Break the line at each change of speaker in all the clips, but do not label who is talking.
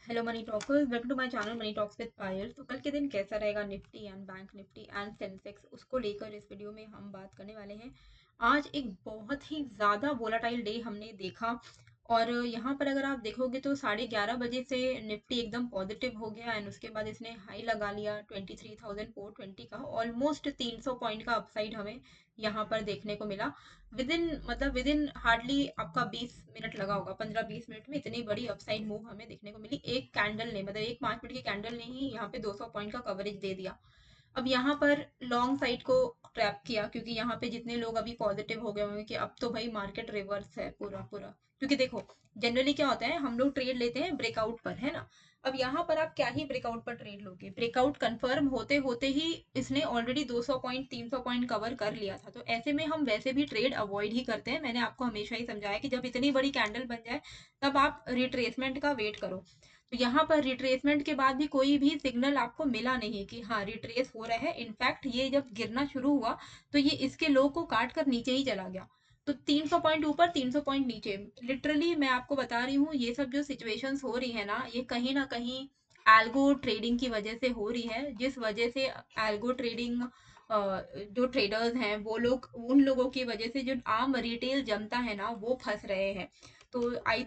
Hello money talkers, welcome to my channel money talks with Payal. तो कल के दिन कैसा रहेगा निफ्टी एंड बैंक निफ्टी एंड सेंसेक्स, उसको लेकर इस वीडियो में हम बात करने वाले हैं। आज एक बहुत ही ज़्यादा वोलाटाइल डे हमने देखा और यहाँ पर अगर आप देखोगे तो 11:30 बजे से निफ्टी एकदम पॉजिटिव हो गया एंड उसके बाद इसने हाई लगा लिया 23,420 का। ऑलमोस्ट 300 पॉइंट का अपसाइड हमें यहाँ पर देखने को मिला। विद इन हार्डली आपका 20 मिनट लगा होगा, 15-20 मिनट में इतनी बड़ी अपसाइड मूव हमें देखने को मिली। एक कैंडल ने, मतलब एक 5 मिनट की कैंडल ने ही यहाँ पे 200 पॉइंट का कवरेज दे दिया। अब यहाँ पर लॉन्ग साइड को ट्रैप किया, क्योंकि यहाँ पे जितने लोग अभी पॉजिटिव हो गए होंगे कि अब तो भाई मार्केट रिवर्स है पूरा पूरा। क्योंकि देखो, जनरली क्या होता है, हम लोग ट्रेड लेते हैं ब्रेकआउट पर, है ना। अब यहाँ पर आप क्या ही ब्रेकआउट पर ट्रेड लोगे, ब्रेकआउट कंफर्म होते होते ही इसने ऑलरेडी 200 पॉइंट 300 पॉइंट कवर कर लिया था। तो ऐसे में हम वैसे भी ट्रेड अवॉइड ही करते हैं। मैंने आपको हमेशा ही समझाया कि जब इतनी बड़ी कैंडल बन जाए तब आप रिट्रेसमेंट का वेट करो। तो यहाँ पर रिट्रेसमेंट के बाद भी कोई भी सिग्नल आपको मिला नहीं कि हाँ रिट्रेस हो रहा है। इनफैक्ट ये जब गिरना शुरू हुआ तो ये इसके लो को काट कर नीचे ही चला गया। तो 300 पॉइंट ऊपर 300 पॉइंट नीचे, लिटरली मैं आपको बता रही हूँ, ये सब जो सिचुएशंस हो रही है ना कहीं एल्गो ट्रेडिंग की वजह से हो रही है। जिस वजह से एल्गो ट्रेडिंग, जो ट्रेडर्स हैं वो लोग, उन लोगों की वजह से जो आम रिटेल जनता है ना वो फंस रहे हैं। तो आई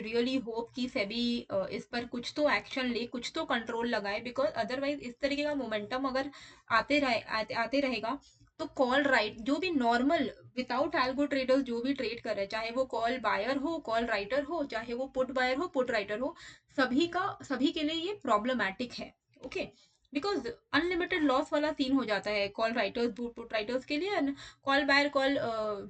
रियली होप कि सेबी इस पर कुछ तो एक्शन ले, कुछ तो कंट्रोल लगाए, बिकॉज अदरवाइज इस तरीके का मोमेंटम अगर आते रहेगा तो कॉल राइट जो भी नॉर्मल विदाउट एल्गो ट्रेडर्स जो भी ट्रेड कर रहे हैं, चाहे वो कॉल बायर हो कॉल राइटर हो, चाहे वो पुट बायर हो पुट राइटर हो, सभी के लिए ये प्रॉब्लमैटिक है। ओके, बिकॉज अनलिमिटेड लॉस वाला सीन हो जाता है कॉल राइटर्स पुट राइटर्स के लिए, and call buyer call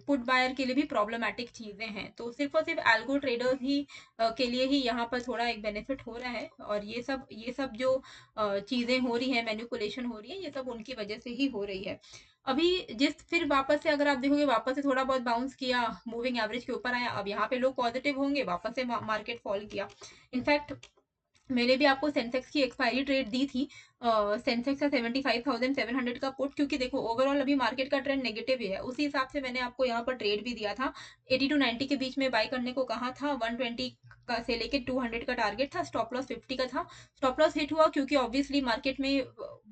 put buyer के लिए भी प्रॉब्लमैटिक चीजें हैं। तो सिर्फ और सिर्फ एल्गो ट्रेडर्स ही के लिए ही यहाँ पर थोड़ा एक बेनिफिट हो रहा है। और ये सब जो चीजें हो रही है, मैनिपुलेशन हो रही है, ये सब उनकी वजह से ही हो रही है। अभी जिस फिर वापस से अगर आप देखोगे, वापस से थोड़ा बहुत बाउंस किया, मूविंग एवरेज के ऊपर आया। अब यहाँ पे लोग पॉजिटिव होंगे, वापस से मार्केट फॉल किया। इनफैक्ट मैंने भी आपको सेंसेक्स की एक्सपायरी ट्रेड दी थी, सेंसेक्स का 75,700 का पुट, क्योंकि देखो ओवरऑल अभी मार्केट का ट्रेंड नेगेटिव ही है। उसी हिसाब से मैंने आपको यहाँ पर ट्रेड भी दिया था। 80 to 90 के बीच में बाय करने को कहा था। 120 का से लेके 200 का टारगेट था। स्टॉप लॉस 50 का था। स्टॉप लॉस हिट हुआ क्योंकि ऑब्वियसली मार्केट में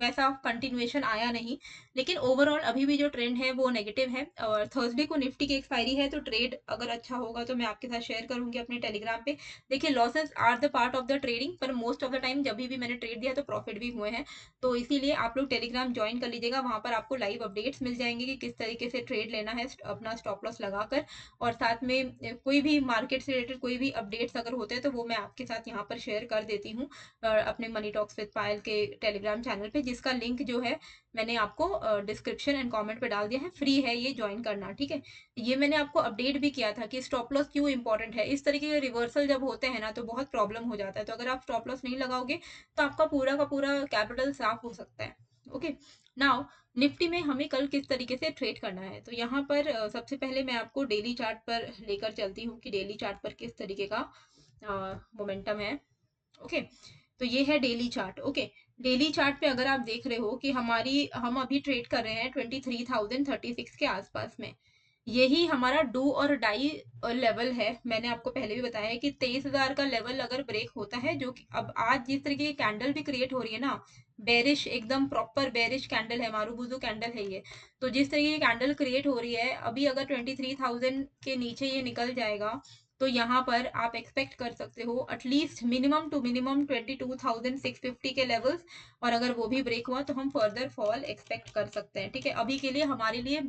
वैसा कंटिन्यूएशन आया नहीं। लेकिन ओवरऑल अभी भी जो ट्रेंड है वो नेगेटिव है। और थर्सडे को निफ्टी की एक्सपायरी है, तो ट्रेड अगर अच्छा होगा तो मैं आपके साथ शेयर करूंगी अपने टेलीग्राम पे। देखिए, losses are the part of the trading, पर मोस्ट ऑफ द टाइम जब भी मैंने ट्रेड दिया तो प्रॉफिट भी हुए हैं। तो इसीलिए आप लोग टेलीग्राम ज्वाइन कर लीजिएगा, वहां पर आपको लाइव अपडेट्स मिल जाएंगे कि किस तरीके से ट्रेड लेना है अपना स्टॉप लॉस लगाकर। और साथ में कोई भी मार्केट से रिलेटेड कोई भी अपडेट्स अगर होते हैं तो वो मैं आपके साथ यहाँ पर शेयर कर देती हूँ अपने मनी टॉक्स विद पायल के टेलीग्राम चैनल पे, जिसका लिंक जो है मैंने आपको डिस्क्रिप्शन एंड कमेंट पे डाल दिया है। फ्री है ये, ज्वाइन करना, ठीक है। ये मैंने आपको अपडेट भी किया था कि स्टॉप लॉस क्यों इंपॉर्टेंट है। इस तरीके के रिवर्सल जब होते हैं ना तो बहुत प्रॉब्लम हो जाता है। तो अगर आप स्टॉप लॉस नहीं लगाओगे तो आपका पूरा का पूरा कैपिटल साफ हो सकता है। ओके, नाउ निफ्टी में हमें कल किस तरीके से ट्रेड करना है, तो यहाँ पर सबसे पहले मैं आपको डेली चार्ट पर लेकर चलती हूँ कि डेली चार्ट पर किस तरीके का मोमेंटम है। ओके, तो ये है daily chart. Okay, daily chart पे अगर आप देख रहे हो कि हम अभी ट्रेड कर रहे हैं 23,036 के आसपास में। यही हमारा डू और डाई लेवल है। मैंने आपको पहले भी बताया है कि 23,000 का लेवल अगर ब्रेक होता है, जो कि अब आज जिस तरीके की कैंडल भी क्रिएट हो रही है ना, बेरिश, एकदम प्रॉपर बेरिश कैंडल है, मारूबुजू कैंडल है ये। तो जिस तरीके की कैंडल क्रिएट हो रही है अभी, अगर 23,000 के नीचे ये निकल जाएगा तो यहाँ पर आप एक्सपेक्ट कर सकते हो एटलीस्ट मिनिमम टू मिनिमम 22,650 के लेवल्स। और अगर वो भी ब्रेक हुआ तो हम फर्दर फॉल एक्सपेक्ट कर सकते हैं, ठीक है। अभी के लिए हमारे लिए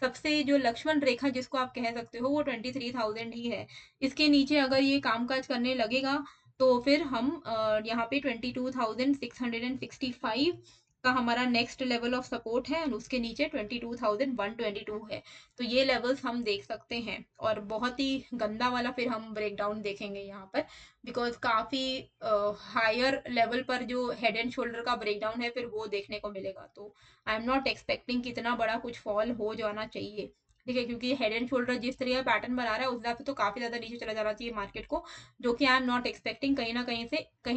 सबसे जो लक्ष्मण रेखा जिसको आप कह सकते हो वो 23,000 ही है। इसके नीचे अगर ये कामकाज करने लगेगा तो फिर हम यहाँ पे 22,665 का हमारा नेक्स्ट लेवल ऑफ सपोर्ट है, और उसके नीचे 22,122 है। तो ये लेवल्स हम देख सकते हैं। और बहुत ही गंदा वाला फिर हम ब्रेकडाउन देखेंगे यहाँ पर, बिकॉज काफी हायर लेवल पर जो हेड एंड शोल्डर का ब्रेकडाउन है फिर वो देखने को मिलेगा। तो आई एम नॉट एक्सपेक्टिंग कितना बड़ा कुछ फॉल हो जाना चाहिए, ठीक है, क्योंकि हेड एंड शोल्डर जिस तरह का पैटर्न बना रहा है उस हिसाब से तो काफी ज्यादा नीचे चला जाना चाहिए मार्केट को, जो कि आई एम नॉट एक्सपेक्टिंग। कहीं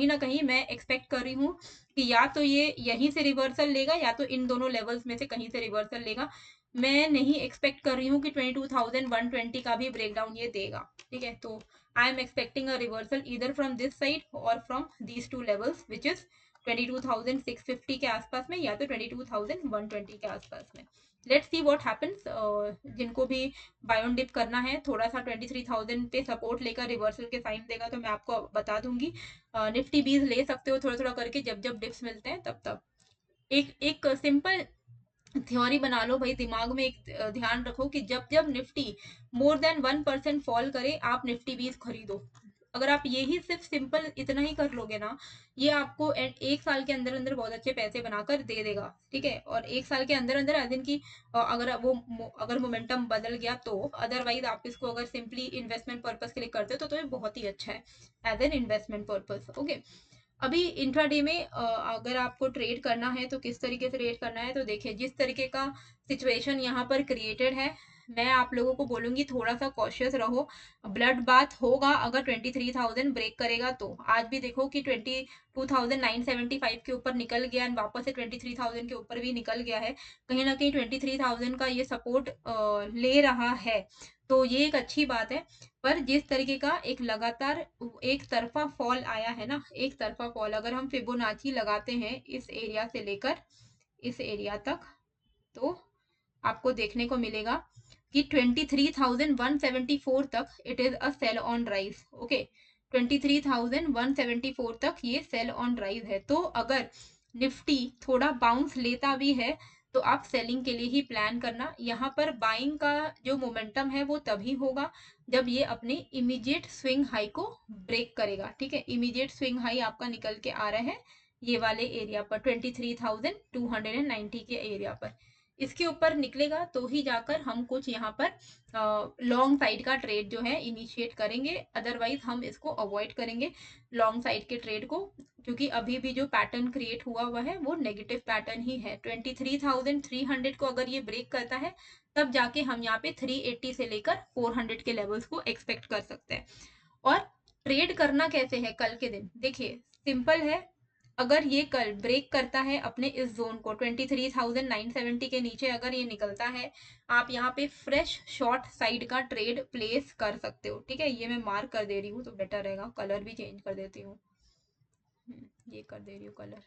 ना कहीं मैं एक्सपेक्ट कर रही हूँ कि या तो ये यहीं से रिवर्सल लेगा या तो इन दोनों लेवल्स में से कहीं से रिवर्सल लेगा। मैं नहीं एक्सपेक्ट कर रही हूँ कि 22,120 का भी ब्रेकडाउन ये देगा, ठीक है। तो I am expecting a reversal either from this side और from these two levels which is 22,650 के आसपास में या तो 22,120 के आसपास में। Let's see what happens. जिनको भी बायोन डिप करना है, थोड़ा सा 23,000 पे सपोर्ट लेकर रिवर्सल के साइन देगा तो मैं आपको बता दूंगी। निफ्टी बीज ले सकते हो थोड़ा थोड़ा करके, जब जब डिप्स मिलते हैं तब तब। एक एक सिंपल थ्योरी बना लो भाई दिमाग में, एक ध्यान रखो कि जब जब निफ्टी मोर देन 1% फॉल करे आप निफ्टी बीज खरीदो। अगर आप यही सिर्फ सिंपल इतना ही कर लोगे ना, ये आपको एक साल के अंदर अंदर बहुत अच्छे पैसे बनाकर दे देगा, ठीक है। और एक साल के अंदर अंदर एज इन की अगर मोमेंटम बदल गया तो, अदरवाइज आप इसको अगर सिंपली इन्वेस्टमेंट पर्पज के लिए करते हो तो ये बहुत ही अच्छा है as an investment purpose. Okay, अभी इंट्राडे में अगर आपको ट्रेड करना है तो किस तरीके से ट्रेड करना है, तो देखिए जिस तरीके का सिचुएशन यहाँ पर क्रिएटेड है, मैं आप लोगों को बोलूंगी थोड़ा सा कॉशियस रहो। ब्लड बाथ होगा अगर 23,000 ब्रेक करेगा तो। आज भी देखो कि 22,975 के ऊपर निकल गया एंड वापस से 23,000 के ऊपर भी निकल गया है। कहीं ना कहीं 23,000 का ये सपोर्ट ले रहा है, तो ये एक अच्छी बात है। पर जिस तरीके का एक लगातार एक तरफा फॉल आया है ना, एक तरफा फॉल, अगर हम फिबोनाची लगाते हैं इस एरिया से लेकर इस एरिया तक, तो आपको देखने को मिलेगा कि 23,174 तक it is a sell on rise. Okay, 23,174 तक ये सेल ऑन राइज है। तो अगर निफ्टी थोड़ा बाउंस लेता भी है तो आप सेलिंग के लिए ही प्लान करना। यहाँ पर बाइंग का जो मोमेंटम है वो तभी होगा जब ये अपने इमीडिएट स्विंग हाई को ब्रेक करेगा, ठीक है। इमीडिएट स्विंग हाई आपका निकल के आ रहा है ये वाले एरिया पर 23,290 के एरिया पर। इसके ऊपर निकलेगा तो ही जाकर हम कुछ यहाँ पर लॉन्ग साइड का ट्रेड जो है इनिशिएट करेंगे, अदरवाइज हम इसको अवॉइड करेंगे लॉन्ग साइड के ट्रेड को, क्योंकि अभी भी जो पैटर्न क्रिएट हुआ है वो नेगेटिव पैटर्न ही है। 23,300 को अगर ये ब्रेक करता है तब जाके हम यहाँ पे 380 से लेकर 400 के लेवल्स को एक्सपेक्ट कर सकते हैं। और ट्रेड करना कैसे है कल के दिन, देखिए सिंपल है। अगर ये कल ब्रेक करता है अपने इस जोन को 23,970 के नीचे अगर ये निकलता है, आप यहाँ पे फ्रेश शॉर्ट साइड का ट्रेड प्लेस कर सकते हो, ठीक है। ये मैं मार्क कर दे रही हूँ तो बेटर रहेगा, कलर भी चेंज कर देती हूँ, ये कर दे रही हूँ कलर।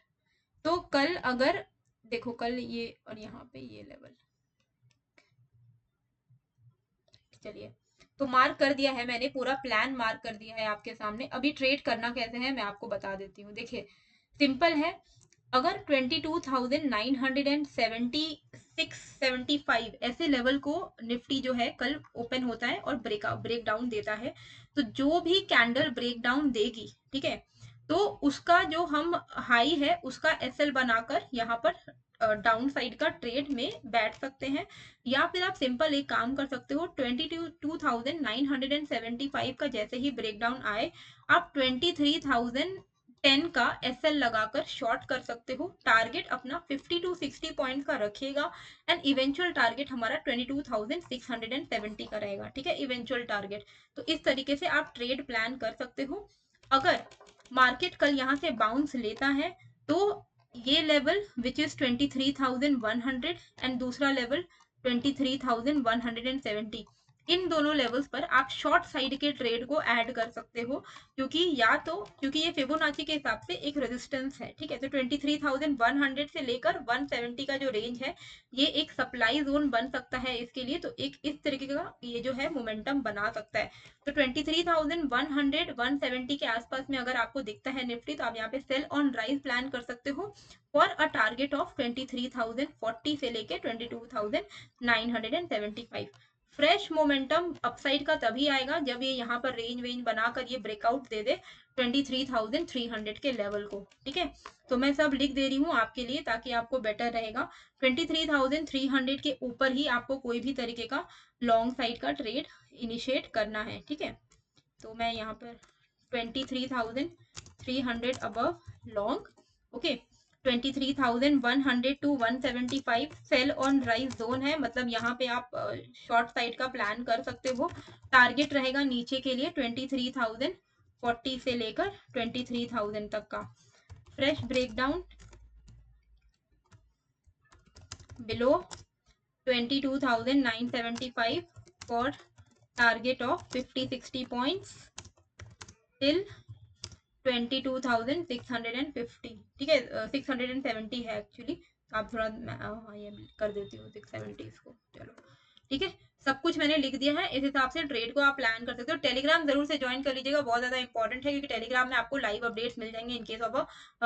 तो कल अगर देखो कल ये और यहाँ पे ये लेवल, चलिए तो मार्क कर दिया है मैंने, पूरा प्लान मार्क कर दिया है आपके सामने। अभी ट्रेड करना कैसे है मैं आपको बता देती हूँ। देखिए सिंपल है, अगर 22,976-75 ऐसे लेवल को निफ्टी जो है कल ओपन होता है और ब्रेक डाउन देता है, तो जो भी कैंडल ब्रेक डाउन देगी, ठीक है, तो उसका जो हम हाई है उसका एसएल बनाकर यहाँ पर डाउन साइड का ट्रेड में बैठ सकते हैं। या फिर आप सिंपल एक काम कर सकते हो, 22,975 का जैसे ही ब्रेक डाउन आए आप 23,010 का एसएल लगाकर शॉर्ट कर सकते हो। टारगेट अपना 50 to 60 पॉइंट का रखिएगा एंड इवेंचुअल टारगेट हमारा 22,670 का रहेगा, ठीक है, इवेंचुअल टारगेट। तो इस तरीके से आप ट्रेड प्लान कर सकते हो। अगर मार्केट कल यहाँ से बाउंस लेता है तो ये लेवल विच इज 23,100 एंड दूसरा लेवल 23,170, इन दोनों लेवल्स पर आप शॉर्ट साइड के ट्रेड को ऐड कर सकते हो, क्योंकि या तो क्योंकि ये फिबोनाची के हिसाब से एक रेजिस्टेंस है, ठीक है। तो 23,100 से लेकर 170 का जो रेंज है ये एक सप्लाई जोन बन सकता है इसके लिए, तो एक इस तरीके का ये जो है मोमेंटम बना सकता है। तो 23,100 170 के आसपास में अगर आपको दिखता है निफ्टी तो आप यहाँ पे सेल ऑन राइज प्लान कर सकते हो फॉर अ टारगेट ऑफ 23,040 से लेके 22,975। फ्रेश मोमेंटम अपसाइड का तभी आएगा जब ये यहाँ पर रेंज बनाकर ये ब्रेकआउट दे दे 23,300 के लेवल को, ठीक है। तो मैं सब लिख दे रही हूँ आपके लिए ताकि आपको बेटर रहेगा। 23,300 के ऊपर ही आपको कोई भी तरीके का लॉन्ग साइड का ट्रेड इनिशिएट करना है, ठीक है। तो मैं यहाँ पर 23,300 above long, okay, 23,100 to 175 sell on rise zone है, मतलब यहाँ पे आप शॉर्ट साइड का प्लान कर सकते हो। टारगेट रहेगा नीचे के लिए 23,040 से लेकर 23,000 तक का। Fresh breakdown below 22,975 for target of 50-60 points till 22,650, ठीक है, 670 है एक्चुअली। आप थोड़ा हाँ ये कर देती हूँ 670 इसको, चलो ठीक है। सब कुछ मैंने लिख दिया है, इस हिसाब से ट्रेड को आप प्लान कर सकते हो। टेलीग्राम जरूर से ज्वाइन कर लीजिएगा, बहुत ज्यादा इंपॉर्टेंट है, क्योंकि टेलीग्राम में आपको लाइव अपडेट्स मिल जाएंगे in case of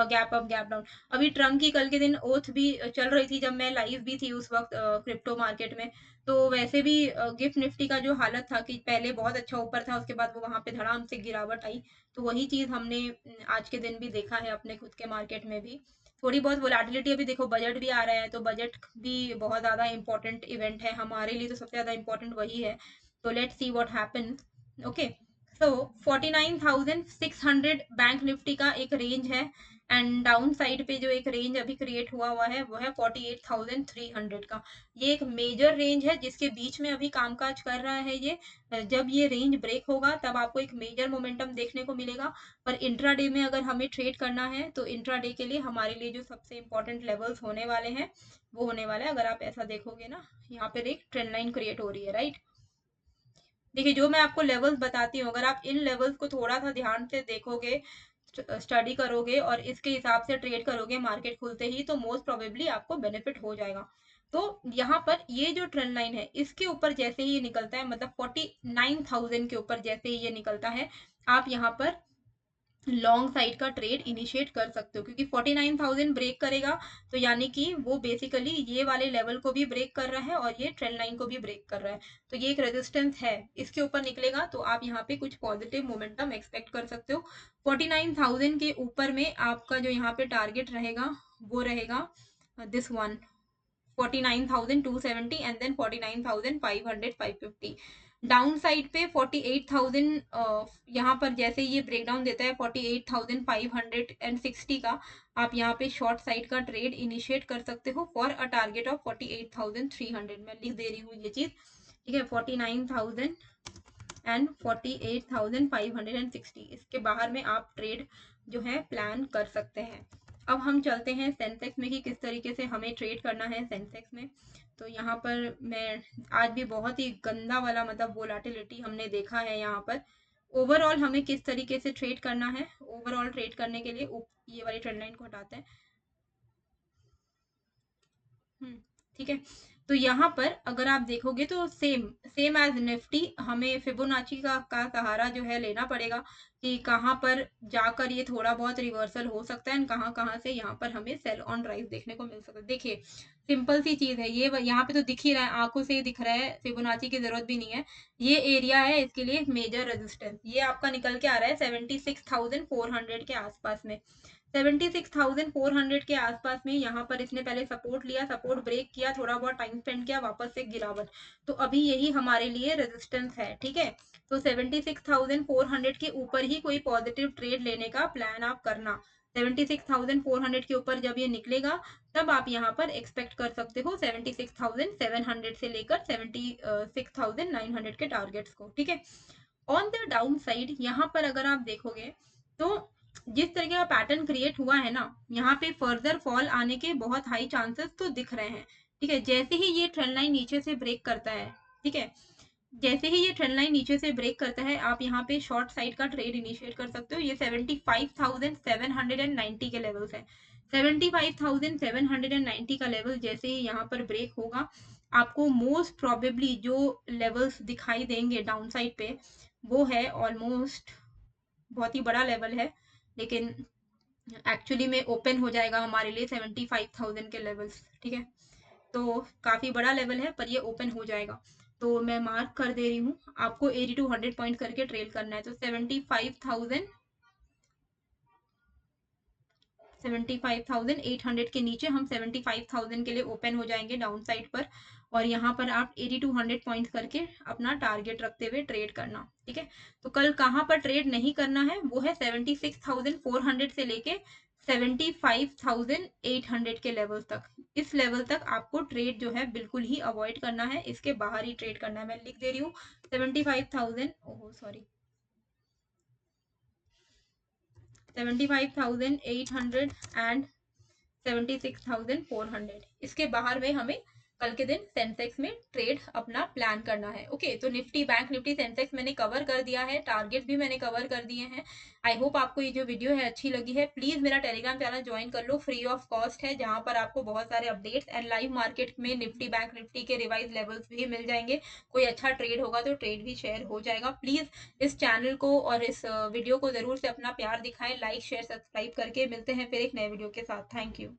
gap up gap down. अभी ट्रम्प की कल के दिन ओथ भी चल रही थी जब मैं लाइव भी थी उस वक्त क्रिप्टो मार्केट में। तो वैसे भी गिफ्ट निफ्टी का जो हालत था कि पहले बहुत अच्छा ऊपर था, उसके बाद वो वहां पे धड़ाम से गिरावट आई। तो वही चीज हमने आज के दिन भी देखा है अपने खुद के मार्केट में भी। थोड़ी बहुत वोलेटिलिटी, अभी देखो बजट भी आ रहा है, तो बजट भी बहुत ज़्यादा इंपॉर्टेंट इवेंट है हमारे लिए, तो सबसे ज़्यादा इंपॉर्टेंट वही है। तो let's see what happens. Okay, so 49,600 bank Nifty का एक रेंज है, एंड डाउन साइड पे जो एक रेंज अभी क्रिएट हुआ है वो है 48,300 का। ये एक मेजर रेंज है जिसके बीच में अभी कामकाज कर रहा है ये। जब ये रेंज ब्रेक होगा तब आपको एक मेजर मोमेंटम देखने को मिलेगा। पर इंट्राडे में अगर हमें ट्रेड करना है तो इंट्राडे के लिए हमारे लिए जो सबसे इंपॉर्टेंट लेवल्स होने वाले हैं वो होने वाला है, अगर आप ऐसा देखोगे ना, यहाँ पर एक ट्रेंड लाइन क्रिएट हो रही है, राइट। देखिए जो मैं आपको लेवल्स बताती हूँ, अगर आप इन लेवल्स को थोड़ा सा ध्यान से देखोगे, स्टडी करोगे और इसके हिसाब से ट्रेड करोगे मार्केट खुलते ही, तो मोस्ट प्रोबेबली आपको बेनिफिट हो जाएगा। तो यहाँ पर ये जो ट्रेंड लाइन है इसके ऊपर जैसे ही ये निकलता है, मतलब 49,000 के ऊपर जैसे ही ये निकलता है, आप यहाँ पर लॉन्ग साइड का ट्रेड इनिशिएट कर सकते हो, क्योंकि 49,000 ब्रेक करेगा तो यानी कि वो बेसिकली ये वाले लेवल को भी ब्रेक कर रहा है और ये ट्रेंड लाइन को भी ब्रेक कर रहा है। तो ये एक रेजिस्टेंस है, इसके ऊपर निकलेगा तो आप यहाँ पे कुछ पॉजिटिव मोमेंटम एक्सपेक्ट कर सकते हो। 49,000 के ऊपर में आपका जो यहाँ पे टारगेट रहेगा वो रहेगा this one, 49,270 and then 49,500 550। Down side पे 48,000, यहाँ पर जैसे ये ब्रेकडाउन देता है 48,560 का, आप यहाँ पे शॉर्ट साइड का ट्रेड इनिशिएट कर सकते हो फॉर अ टारगेट ऑफ 48,300। मैं लिख दे रही हूँ ये चीज, ठीक है, 49,000 एंड 48,560, इसके बाहर में आप ट्रेड जो है प्लान कर सकते हैं। अब हम चलते हैं सेंसेक्स में कि किस तरीके से हमें ट्रेड करना है सेंसेक्स में। तो यहाँ पर मैं आज भी बहुत ही गंदा वाला मतलब वोलेटिलिटी हमने देखा है यहाँ पर। ओवरऑल हमें किस तरीके से ट्रेड करना है, ओवरऑल ट्रेड करने के लिए ये वाली ट्रेंड लाइन को हटाते हैं। ठीक है, तो यहाँ पर अगर आप देखोगे तो सेम सेम एज निफ्टी, हमें फिबोनाची का सहारा जो है लेना पड़ेगा कि कहाँ पर जाकर ये थोड़ा बहुत रिवर्सल हो सकता है, कहाँ कहाँ से यहाँ पर हमें सेल ऑन राइज देखने को मिल सकता है। देखिए सिंपल सी चीज है ये, यहाँ पे तो दिख ही रहा है, आंखों से ही दिख रहा है, फिबोनाची की जरूरत भी नहीं है। ये एरिया है, इसके लिए मेजर रेजिस्टेंस ये आपका निकल के आ रहा है 76,400 के आसपास में। 76,400 के आसपास में यहाँ पर इसने पहले सपोर्ट लिया, सपोर्ट ब्रेक किया, थोड़ा बहुत टाइम स्पेंड किया, वापस से गिरावट। तो अभी यही हमारे लिए रेजिस्टेंस है, ठीक है। तो 76,400 के ऊपर ही कोई पॉजिटिव ट्रेड लेने का प्लान आप करना। 76,400 के ऊपर जब ये निकलेगा तब आप यहाँ पर एक्सपेक्ट कर सकते हो 76,700 से लेकर 76,900 के टारगेट्स को, ठीक है। ऑन द डाउन साइड यहाँ पर अगर आप देखोगे तो जिस तरीके का पैटर्न क्रिएट हुआ है ना, यहाँ पे फर्दर फॉल आने के बहुत हाई चांसेस तो दिख रहे हैं, ठीक है। जैसे ही ये ट्रेंड लाइन नीचे से ब्रेक करता है, ठीक है, जैसे ही ये ट्रेंड लाइन नीचे से ब्रेक करता है, आप यहाँ पे शॉर्ट साइड का ट्रेड इनिशिएट कर सकते हो। ये 75,790 के लेवल्स है। 75,790 का लेवल जैसे ही यहाँ पर ब्रेक होगा, आपको मोस्ट प्रोबेबली जो लेवल्स दिखाई देंगे डाउन साइड पे वो है ऑलमोस्ट, बहुत ही बड़ा लेवल है, लेकिन एक्चुअली में ओपन हो जाएगा हमारे लिए 75,000 के लेवल्स, ठीक है। तो काफी बड़ा लेवल है पर ये ओपन हो जाएगा। तो मैं मार्क कर दे रही हूँ, आपको 80 to 100 पॉइंट करके ट्रेल करना है। तो 75,800 के नीचे हम 75,000 के लिए ओपन हो जाएंगे डाउन साइड पर, और यहाँ पर आप 80 to 100 पॉइंट करके अपना टारगेट रखते हुए ट्रेड करना, ठीक है। तो कल कहाँ पर ट्रेड नहीं करना है वो है 76,400 से लेके 75,800 के लेवल तक। इस लेवल तक आपको ट्रेड जो है बिल्कुल ही अवॉइड करना है, इसके बाहर ही ट्रेड करना है। मैं लिख दे रही हूँ 75,000, ओह सॉरी, 75,800 एंड 76,400, इसके बाहर में हमें कल के दिन सेंसेक्स में ट्रेड अपना प्लान करना है। ओके, तो निफ्टी, बैंक निफ्टी, सेंसेक्स मैंने कवर कर दिया है, टारगेट भी मैंने कवर कर दिए हैं। आई होप आपको ये जो वीडियो है अच्छी लगी है। प्लीज मेरा टेलीग्राम चैनल ज्वाइन कर लो, फ्री ऑफ कॉस्ट है, जहां पर आपको बहुत सारे अपडेट्स एंड लाइव मार्केट में निफ्टी, बैंक निफ्टी के रिवाइज लेवल्स भी मिल जाएंगे। कोई अच्छा ट्रेड होगा तो ट्रेड भी शेयर हो जाएगा। प्लीज इस चैनल को और इस वीडियो को जरूर से अपना प्यार दिखाएं, लाइक शेयर सब्सक्राइब करके। मिलते हैं फिर एक नए वीडियो के साथ। Thank you.